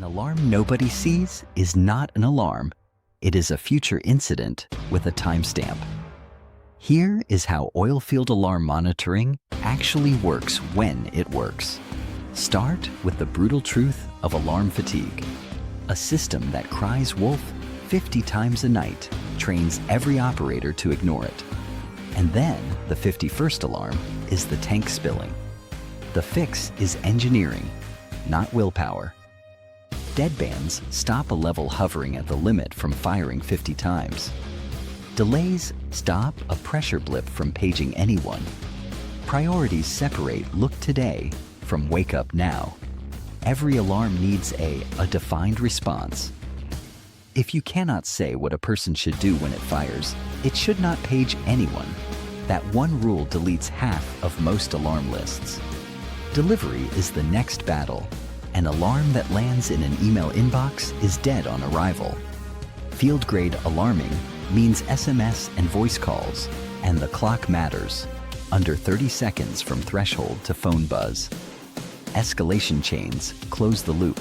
An alarm nobody sees is not an alarm. It is a future incident with a timestamp. Here is how oilfield alarm monitoring actually works when it works. Start with the brutal truth of alarm fatigue. A system that cries wolf 50 times a night trains every operator to ignore it. And then the 51st alarm is the tank spilling. The fix is engineering, not willpower. Deadbands stop a level hovering at the limit from firing 50 times. Delays stop a pressure blip from paging anyone. Priorities separate look today from wake up now. Every alarm needs a defined response. If you cannot say what a person should do when it fires, it should not page anyone. That one rule deletes half of most alarm lists. Delivery is the next battle. An alarm that lands in an email inbox is dead on arrival. Field-grade alarming means SMS and voice calls, and the clock matters. Under 30 seconds from threshold to phone buzz. Escalation chains close the loop.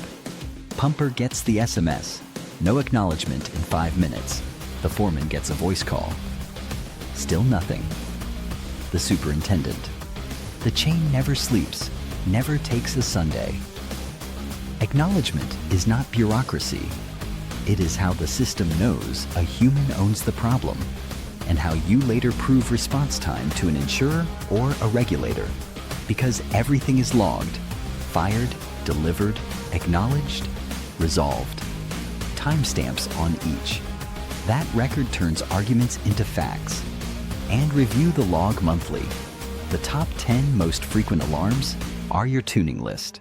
Pumper gets the SMS, no acknowledgement in 5 minutes. The foreman gets a voice call. Still nothing. The superintendent. The chain never sleeps, never takes a Sunday. Acknowledgement is not bureaucracy. It is how the system knows a human owns the problem and how you later prove response time to an insurer or a regulator. Because everything is logged, fired, delivered, acknowledged, resolved. Timestamps on each. That record turns arguments into facts. And review the log monthly. The top 10 most frequent alarms are your tuning list.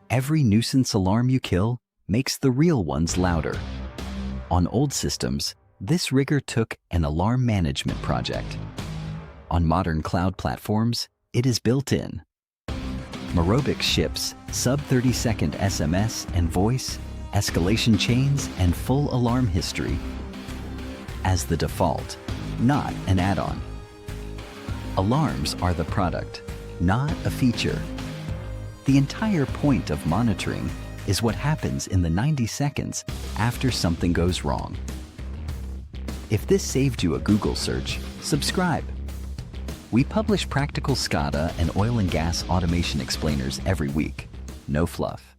Every nuisance alarm you kill makes the real ones louder. On old systems, this rigor took an alarm management project. On modern cloud platforms, it is built in. Merobix ships sub-30-second SMS and voice, escalation chains, and full alarm history as the default, not an add-on. Alarms are the product, not a feature. The entire point of monitoring is what happens in the 90 seconds after something goes wrong. If this saved you a Google search, subscribe. We publish practical SCADA and oil and gas automation explainers every week. No fluff.